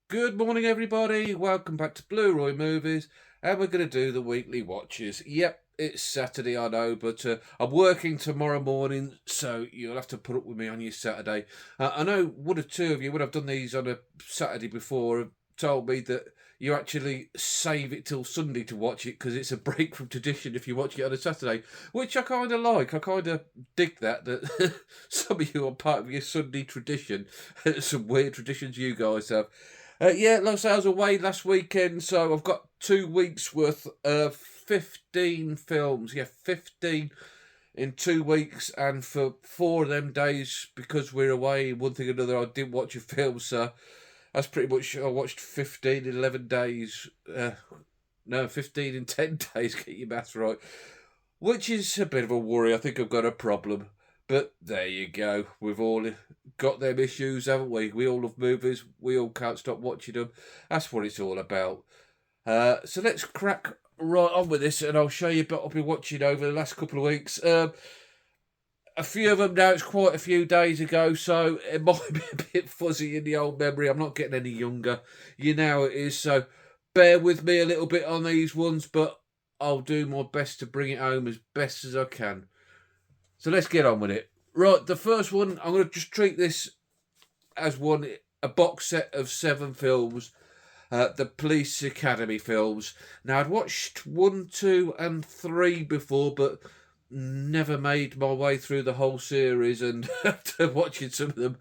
Good morning, everybody. Welcome back to Blu-Roy Movies, and we're going to do the weekly watches. Yep, it's Saturday, I know, but I'm working tomorrow morning, so you'll have to put up with me on your Saturday. I know one or two of you, when I've done these on a Saturday before, have told me that you actually save it till Sunday to watch it because it's a break from tradition if you watch it on a Saturday, which I kind of like. I kind of dig that some of you are part of your Sunday tradition. Some weird traditions you guys have. Yeah, like I say, I was away last weekend, so I've got 2 weeks worth of 15 films. Yeah, 15 in 2 weeks, and for 4 of them days, because we're away, one thing or another, I didn't watch a film, so that's pretty much, I watched 15 in 11 days. No, 15 in 10 days, get your maths right. Which is a bit of a worry. I think I've got a problem. But there you go. We've all got them issues, haven't we? We all love movies. We all can't stop watching them. That's what it's all about. So let's crack right on with this, and I'll show you what I've been watching over the last couple of weeks. A few of them now, it's quite a few days ago, so it might be a bit fuzzy in the old memory. I'm not getting any younger. You know it is, so bear with me a little bit on these ones, but I'll do my best to bring it home as best as I can. So let's get on with it. Right, the first one, I'm going to just treat this as a box set of 7 films, the Police Academy films. Now, I'd watched 1, 2 and 3 before, but never made my way through the whole series, and after watching some of them,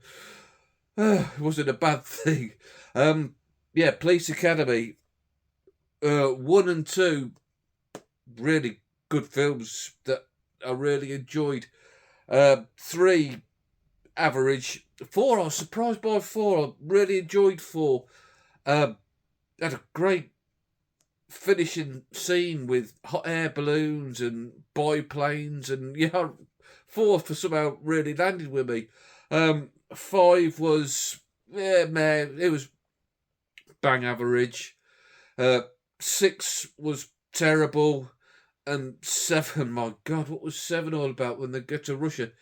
it wasn't a bad thing. Yeah, Police Academy, 1 and 2, really good films that I really enjoyed. 3, average. 4, I was surprised by 4. I really enjoyed 4. Had a great finishing scene with hot air balloons and biplanes, and yeah, 4 for somehow really landed with me. 5 was, yeah, man, it was bang average. 6 was terrible. And 7, my God, what was 7 all about when they get to Russia?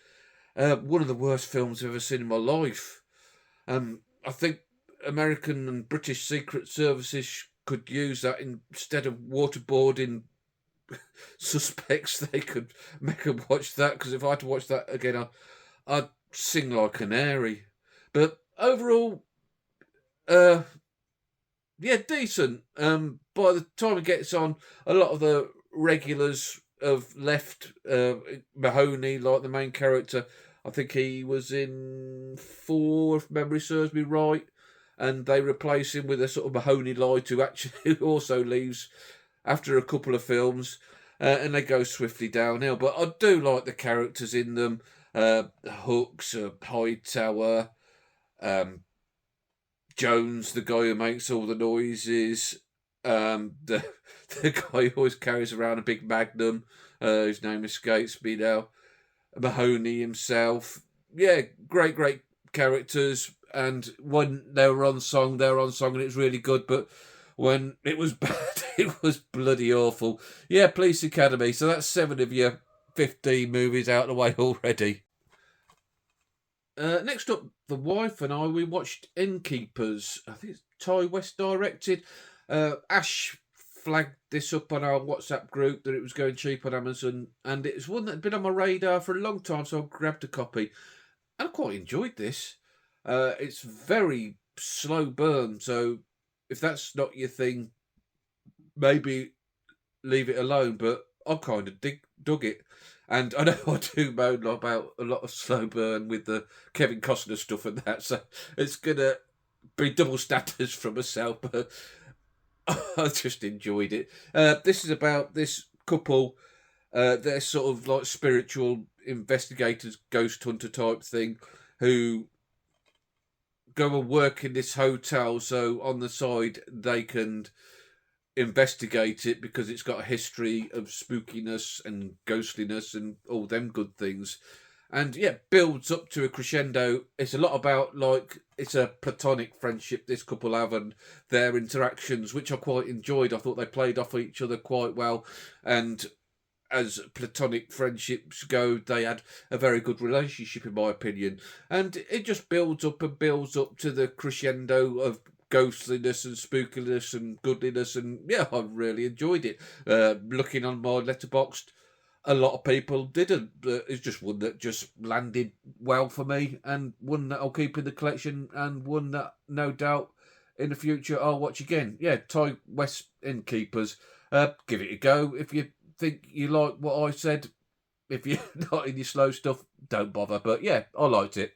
One of the worst films I've ever seen in my life. I think American and British Secret Services could use that instead of waterboarding suspects. They could make them watch that, because if I had to watch that again, I'd sing like a canary. But overall, yeah, decent. By the time it gets on, a lot of the regulars have left. Mahoney, like the main character, I think he was in 4, if memory serves me right, and they replace him with a sort of Mahoney light who actually also leaves after a couple of films, and they go swiftly downhill. But I do like the characters in them. Hooks, Hightower, Jones, the guy who makes all the noises, the guy who always carries around a big magnum, whose name escapes me now, Mahoney himself. Yeah, great characters. And when they were on song, and it was really good. But when it was bad, it was bloody awful. Yeah, Police Academy. So that's 7 of your 15 movies out of the way already. Next up, the wife and I, we watched Innkeepers. I think it's Ty West directed. Ash flagged this up on our WhatsApp group that it was going cheap on Amazon, and it's one that had been on my radar for a long time, so I grabbed a copy. And I quite enjoyed this. It's very slow burn, so if that's not your thing, maybe leave it alone, but I kind of dug it. And I know I do moan about a lot of slow burn with the Kevin Costner stuff and that, so it's going to be double standards from myself, but I just enjoyed it. This is about this couple. They're sort of like spiritual investigators, ghost hunter type thing, who go and work in this hotel, so on the side they can investigate it because it's got a history of spookiness and ghostliness and all them good things. And yeah, builds up to a crescendo. It's a lot about, like, it's a platonic friendship this couple have and their interactions, which I quite enjoyed. I thought they played off each other quite well, and as platonic friendships go, they had a very good relationship, in my opinion. And it just builds up and builds up to the crescendo of ghostliness and spookiness and goodliness, and yeah, I really enjoyed it. Looking on my letterboxd, a lot of people didn't. It's just one that just landed well for me, and one that I'll keep in the collection, and one that no doubt in the future I'll watch again. Yeah, Ty West Innkeepers. Give it a go if you think you like what I said. If you're not in your slow stuff, don't bother. But yeah, I liked it.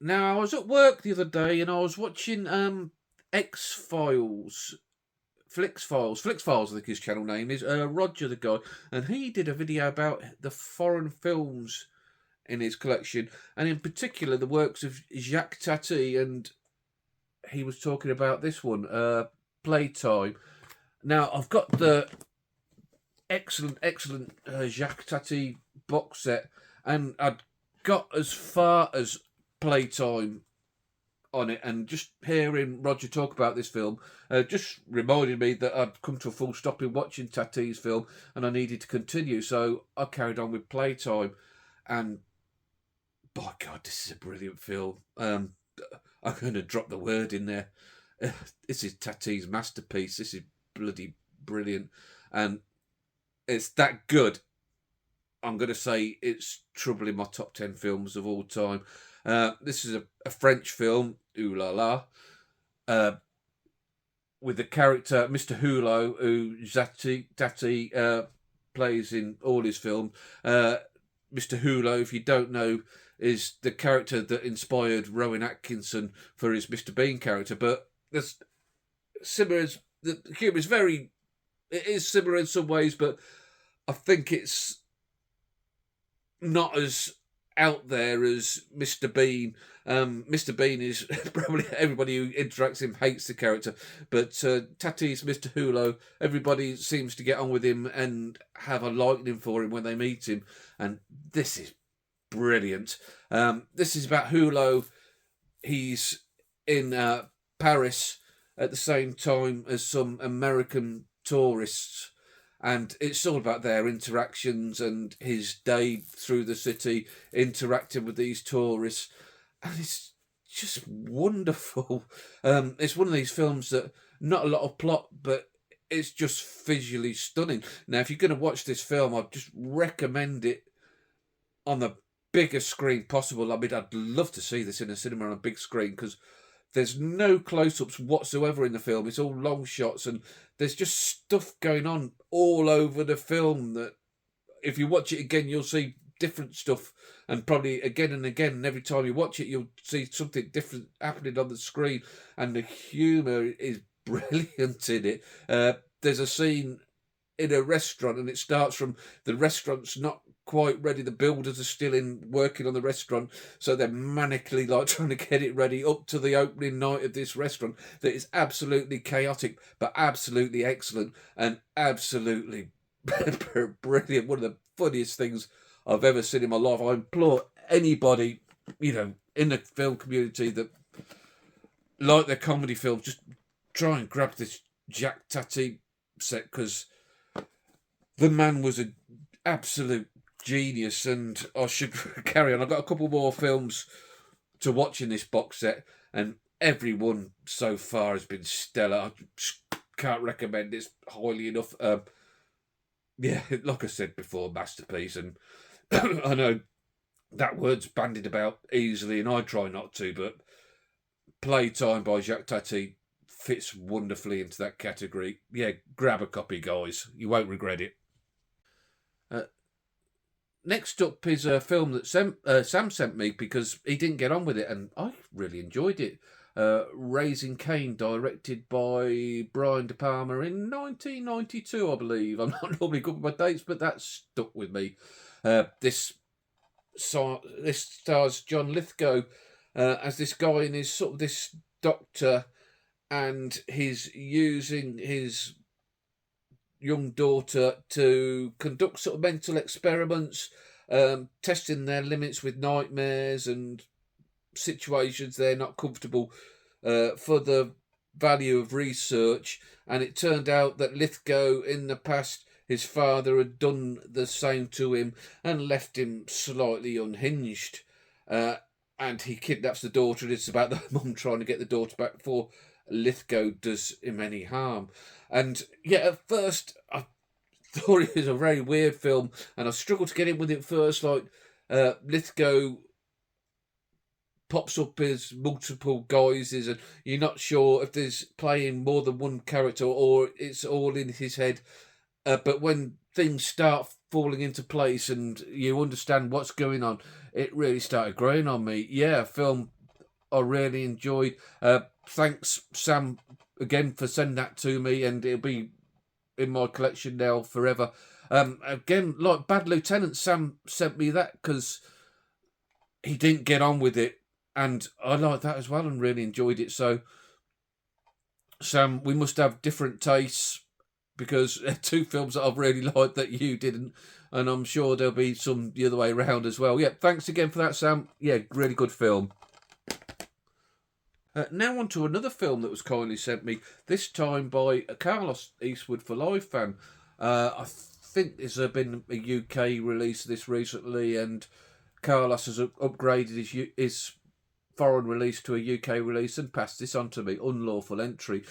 Now, I was at work the other day and I was watching X-Files. Flix Files, I think his channel name is. Roger, the guy. And he did a video about the foreign films in his collection. And in particular, the works of Jacques Tati. And he was talking about this one, Playtime. Now, I've got the excellent Jacques Tati box set, and I'd got as far as Playtime on it, and just hearing Roger talk about this film just reminded me that I'd come to a full stop in watching Tati's film, and I needed to continue, so I carried on with Playtime, and by God, this is a brilliant film. I'm going to drop the word in there. This is Tati's masterpiece. This is bloody brilliant, and it's that good. I'm going to say it's trouble in my top 10 films of all time. This is a French film, Ooh La La, with the character Mr. Hulot, who Tati plays in all his films. Mr. Hulot, if you don't know, is the character that inspired Rowan Atkinson for his Mr. Bean character. But there's similar. The humour is it is similar in some ways, but I think it's not as out there as Mr. Bean. Mr. Bean is probably everybody who interacts with him hates the character, but Tati's Mr. Hulot, everybody seems to get on with him and have a liking for him when they meet him, and this is brilliant. This is about Hulot. He's in Paris at the same time as some American tourists, and it's all about their interactions and his day through the city interacting with these tourists, and it's just wonderful. It's one of these films that not a lot of plot, but it's just visually stunning. Now, if you're going to watch this film, I'd just recommend it on the biggest screen possible. I mean, I'd love to see this in a cinema on a big screen, because there's no close-ups whatsoever in the film. It's all long shots, and there's just stuff going on all over the film that if you watch it again, you'll see different stuff, and probably again and again, and every time you watch it, you'll see something different happening on the screen, and the humour is brilliant in it. There's a scene in a restaurant, and it starts from the restaurant's not quite ready. The builders are still working on the restaurant, so they're manically trying to get it ready up to the opening night of this restaurant that is absolutely chaotic, but absolutely excellent and absolutely brilliant. One of the funniest things I've ever seen in my life. I implore anybody, in the film community that like their comedy films, just try and grab this Jacques Tati set, because the man was an absolute genius, and I should carry on. I've got a couple more films to watch in this box set, and every one so far has been stellar. I just can't recommend it highly enough. Yeah, like I said before, masterpiece, and I know that word's bandied about easily, and I try not to, but Playtime by Jacques Tati fits wonderfully into that category. Yeah, grab a copy, guys. You won't regret it. Next up is a film that Sam sent me because he didn't get on with it, and I really enjoyed it. Raising Cain, directed by Brian De Palma in 1992, I believe. I'm not normally good with my dates, but that stuck with me. This stars John Lithgow as this guy, and is sort of this doctor, and he's using his young daughter to conduct sort of mental experiments, testing their limits with nightmares and situations they're not comfortable for the value of research. And it turned out that Lithgow, in the past, his father had done the same to him and left him slightly unhinged. and he kidnaps the daughter, and it's about the mum trying to get the daughter back before Lithgow does him any harm. And yeah, at first I thought it was a very weird film, and I struggled to get in with it first. Like Lithgow pops up as multiple guises, and you're not sure if there's playing more than one character or it's all in his head. But when things start falling into place and you understand what's going on, it really started growing on me. Yeah, film I really enjoyed. Thanks, Sam, again for sending that to me, and it'll be in my collection now forever. Again, like Bad Lieutenant, Sam sent me that because he didn't get on with it, and I like that as well and really enjoyed it. So, Sam, we must have different tastes because two films that I've really liked that you didn't, and I'm sure there'll be some the other way around as well. Yeah, thanks again for that, Sam. Yeah, really good film. Now on to another film that was kindly sent me, this time by Carlos Eastwood for Life fan. I think there's been a UK release of this recently, and Carlos has upgraded his foreign release to a UK release and passed this on to me, Unlawful Entry.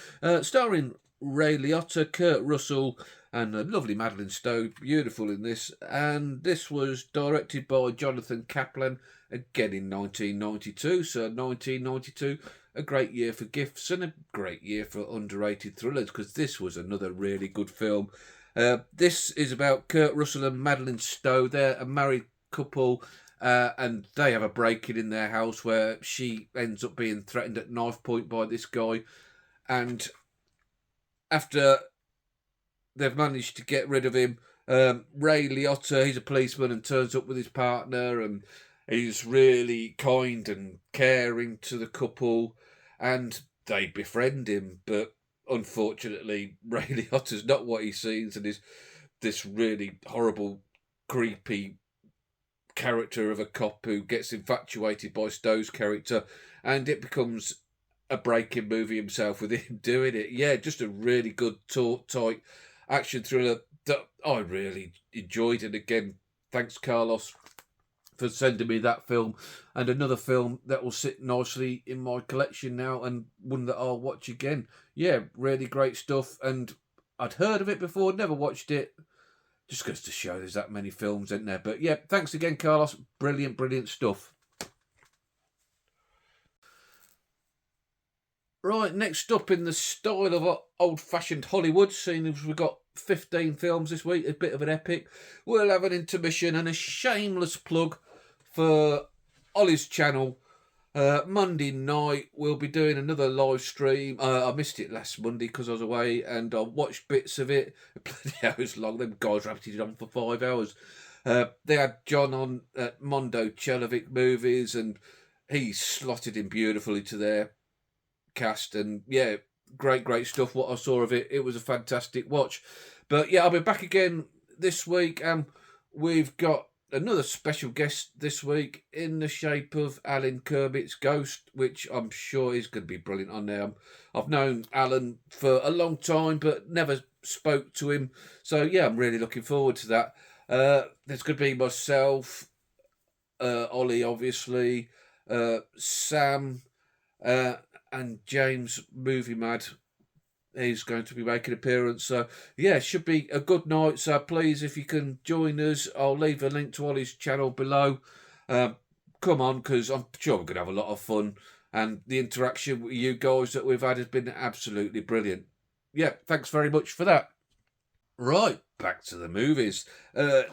Starring Ray Liotta, Kurt Russell, and a lovely Madeline Stowe, beautiful in this. And this was directed by Jonathan Kaplan, again in 1992. So 1992, a great year for gifts and a great year for underrated thrillers, because this was another really good film. This is about Kurt Russell and Madeline Stowe. They're a married couple, and they have a break-in in their house where she ends up being threatened at knife point by this guy. And after they've managed to get rid of him, Ray Liotta, he's a policeman and turns up with his partner, and he's really kind and caring to the couple, and they befriend him. But unfortunately, Ray Liotta's not what he seems, and is this really horrible, creepy character of a cop who gets infatuated by Stowe's character, and it becomes a breaking movie himself with him doing it. Yeah, just a really good, tight action thriller that I really enjoyed. And again, thanks, Carlos, for sending me that film, and another film that will sit nicely in my collection now, and one that I'll watch again. Yeah, really great stuff, and I'd heard of it before, never watched it. Just goes to show there's that many films, isn't there? But yeah, thanks again, Carlos. Brilliant, brilliant stuff. Right, next up in the style of old-fashioned Hollywood, seeing as we've got 15 films this week, a bit of an epic, we'll have an intermission and a shameless plug for Ollie's channel. Monday night, we'll be doing another live stream. I missed it last Monday because I was away, and I watched bits of it. Bloody hell, it was long. Them guys wrapped it on for 5 hours. They had John on at Mondo Chelovic Movies, and he slotted in beautifully to their cast. And yeah, great stuff. What I saw of it, it was a fantastic watch. But yeah, I'll be back again this week. We've got another special guest this week in the shape of Alan Kermit's Ghost, which I'm sure is going to be brilliant on there. I've known Alan for a long time, but never spoke to him. So yeah, I'm really looking forward to that. There's going to be myself, Ollie, obviously, Sam, and James Movie Mad. He's going to be making an appearance. So, yeah, should be a good night. So, please, if you can join us, I'll leave a link to Ollie's channel below. Come on, because I'm sure we're going to have a lot of fun. And the interaction with you guys that we've had has been absolutely brilliant. Yeah, thanks very much for that. Right, back to the movies.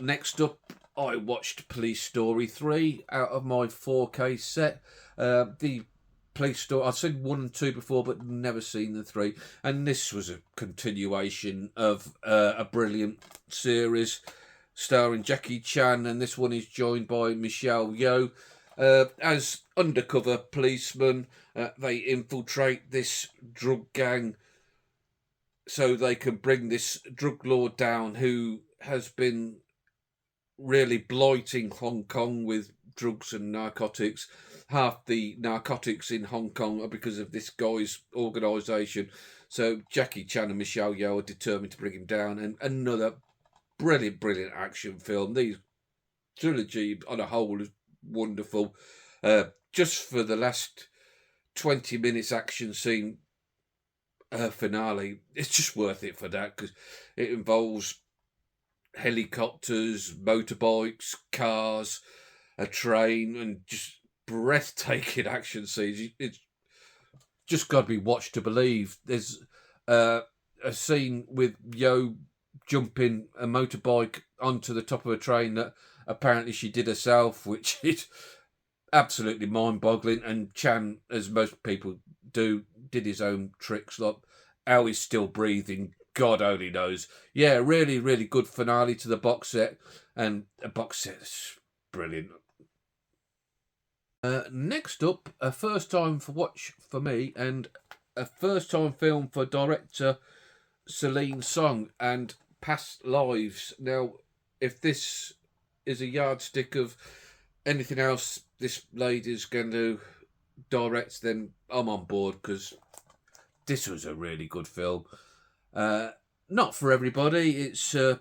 Next up, I watched Police Story 3 out of my 4K set. The Police Story, I've seen 1 and 2 before, but never seen the 3. And this was a continuation of a brilliant series starring Jackie Chan, and this one is joined by Michelle Yeoh. As undercover policemen, they infiltrate this drug gang so they can bring this drug lord down who has been really blighting Hong Kong with drugs and narcotics. Half the narcotics in Hong Kong are because of this guy's organisation. So Jackie Chan and Michelle Yeoh are determined to bring him down. And another brilliant action film. These trilogy on a whole is wonderful. Just for the last 20 minutes action scene finale, it's just worth it for that, because it involves helicopters, motorbikes, cars, a train, and just breathtaking action scenes. It's just got to be watched to believe. There's a scene with Yo jumping a motorbike onto the top of a train that apparently she did herself, which is absolutely mind-boggling. And Chan, as most people do, did his own tricks, like how he's still breathing, God only knows. Yeah, really, really good finale to the box set, and a box set is brilliant. Next up, a first time for watch for me, and a first time film for director Celine Song, and Past Lives. Now, if this is a yardstick of anything else this lady's going to direct, then I'm on board, because this was a really good film. Not for everybody. It's a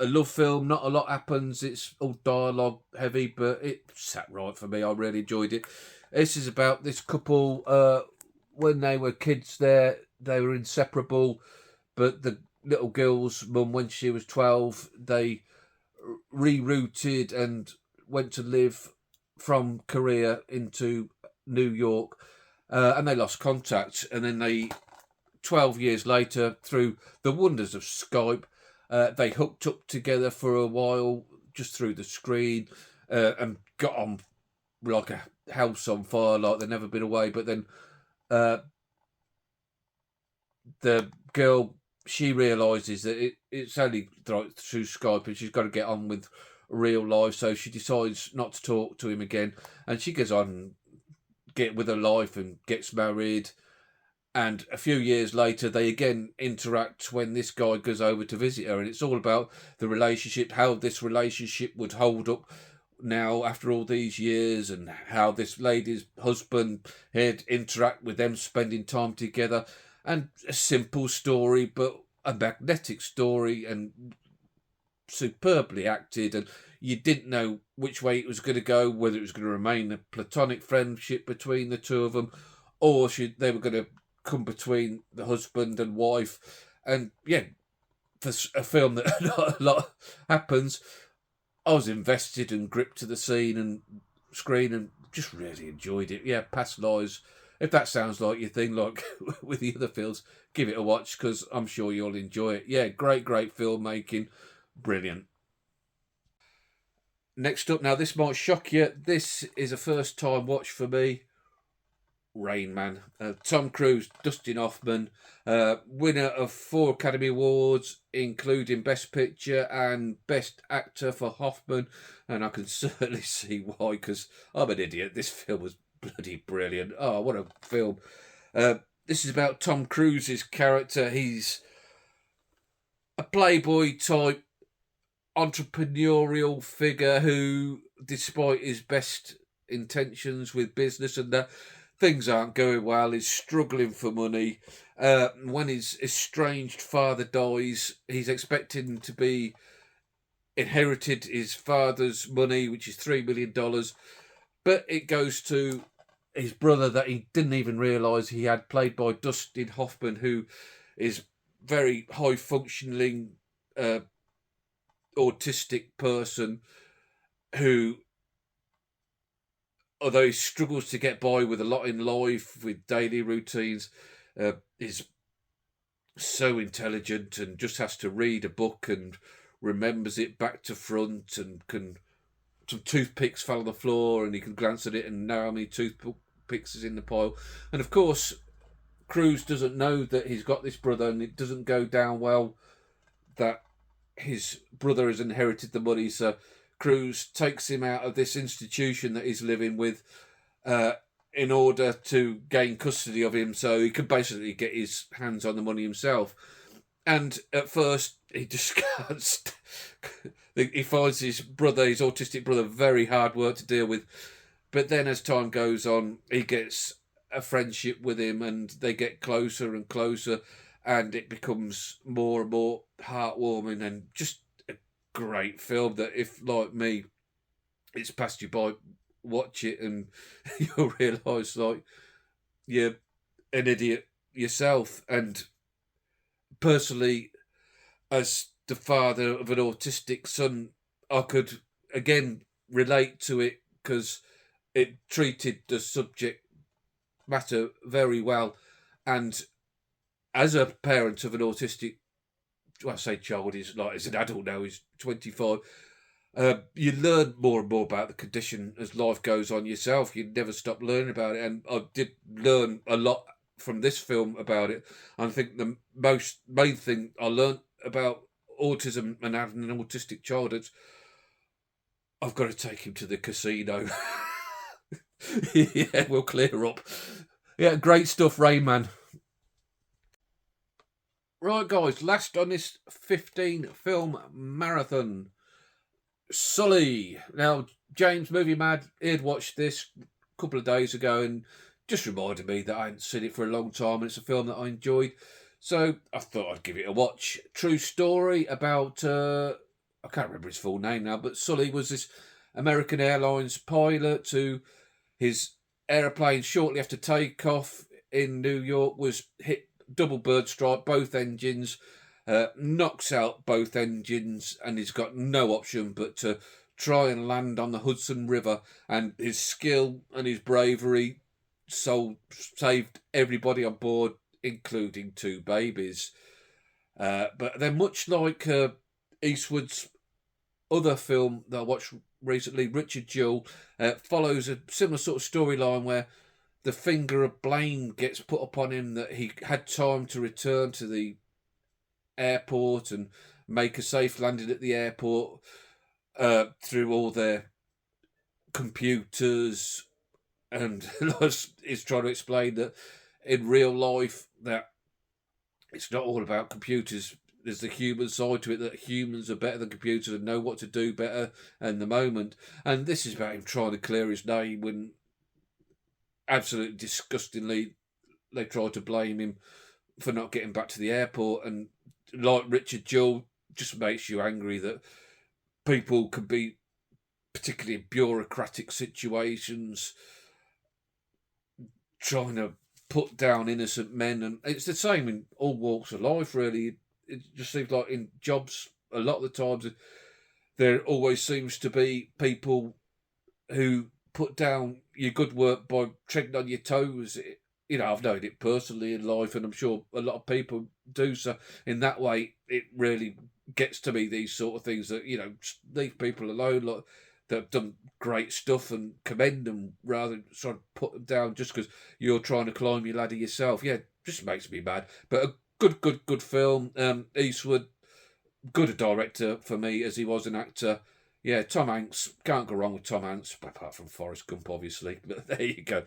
love film. Not a lot happens. It's all dialogue heavy, but it sat right for me. I really enjoyed it. This is about this couple. When they were kids, they were inseparable. But the little girl's mum, when she was 12, they rerouted and went to live from Korea into New York, and they lost contact. And then 12 years later, through the wonders of Skype, they hooked up together for a while, just through the screen, and got on like a house on fire, like they'd never been away. But then the girl, she realises that it's only through Skype, and she's got to get on with real life. So she decides not to talk to him again, and she goes on get with her life and gets married. And a few years later, they again interact when this guy goes over to visit her. And it's all about the relationship, how this relationship would hold up now after all these years, and how this lady's husband had interact with them spending time together. And a simple story, but a magnetic story, and superbly acted. And you didn't know which way it was going to go, whether it was going to remain a platonic friendship between the two of them, or they were going to come between the husband and wife. And yeah, for a film that not a lot happens, I was invested and gripped to the scene and screen, and just really enjoyed it. Yeah, Past Lives. If that sounds like your thing, like with the other films, give it a watch, because I'm sure you'll enjoy it. Yeah, great filmmaking. Brilliant. Next up, now this might shock you. This is a first time watch for me. Rain Man. Tom Cruise, Dustin Hoffman, winner of 4 Academy Awards, including Best Picture and Best Actor for Hoffman. And I can certainly see why, because I'm an idiot. This film was bloody brilliant. Oh, what a film. This is about Tom Cruise's character. He's a playboy type entrepreneurial figure who, despite his best intentions with business and that, things aren't going well. He's struggling for money. When his estranged father dies, he's expecting to be inherited his father's money, which is $3 million. But it goes to his brother that he didn't even realise he had, played by Dustin Hoffman, who is very high functioning autistic person who, although he struggles to get by with a lot in life, with daily routines, is so intelligent and just has to read a book and remembers it back to front, and some toothpicks fell on the floor and he can glance at it and know how many toothpicks is in the pile. And of course, Cruise doesn't know that he's got this brother, and it doesn't go down well that his brother has inherited the money. So Cruise takes him out of this institution that he's living with in order to gain custody of him, so he could basically get his hands on the money himself. And at first, he just can't. He finds his autistic brother, very hard work to deal with. But then as time goes on, he gets a friendship with him, and they get closer and closer, and it becomes more and more heartwarming, and just a great film that, if, like me, it's passed you by watch it and you'll realise, like, you're an idiot yourself. And personally, as the father of an autistic son, I could, again, relate to it because it treated the subject matter very well. And as a parent of an autistic, well, I say child, he's like, as an adult now, he's 25. You learn more and more about the condition as life goes on yourself. You never stop learning about it. And I did learn a lot from this film about it. I think the main thing I learned about autism and having an autistic child is I've got to take him to the casino. Yeah, we'll clear up. Yeah, great stuff, Rayman. Right, guys, last on this 15 film marathon, Sully. Now, James Movie Mad, he'd watched this a couple of days ago and just reminded me that I hadn't seen it for a long time and it's a film that I enjoyed. So I thought I'd give it a watch. True story about, I can't remember his full name now, but Sully was this American Airlines pilot who his aeroplane shortly after takeoff in New York was hit double bird strike, both engines, knocks out both engines, and he's got no option but to try and land on the Hudson River. And his skill and his bravery saved everybody on board, including 2 babies. But then, much like Eastwood's other film that I watched recently, Richard Jewell, follows a similar sort of storyline where the finger of blame gets put upon him that he had time to return to the airport and make a safe landing at the airport through all their computers, and is trying to explain that in real life that it's not all about computers. There's the human side to it, that humans are better than computers and know what to do better in the moment. And this is about him trying to clear his name when absolutely disgustingly they tried to blame him for not getting back to the airport. And like Richard Jewell, just makes you angry that people can be, particularly in bureaucratic situations, trying to put down innocent men. And it's the same in all walks of life, really. It just seems like in jobs, a lot of the times, there always seems to be people who put down your good work by treading on your toes. You know, I've known it personally in life, and I'm sure a lot of people do. So in that way, it really gets to me, these sort of things, that, you know, just leave people alone, like, that have done great stuff, and commend them rather than sort of put them down just because you're trying to climb your ladder yourself. Yeah, just makes me mad. But a good film. Eastwood, good a director for me as he was an actor. Yeah, Tom Hanks, can't go wrong with Tom Hanks, apart from Forrest Gump, obviously. But there you go.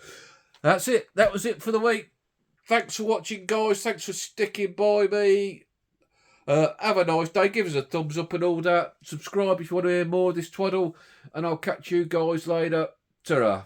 That's it. That was it for the week. Thanks for watching, guys. Thanks for sticking by me. Have a nice day. Give us a thumbs up and all that. Subscribe if you want to hear more of this twaddle. And I'll catch you guys later. Ta-ra.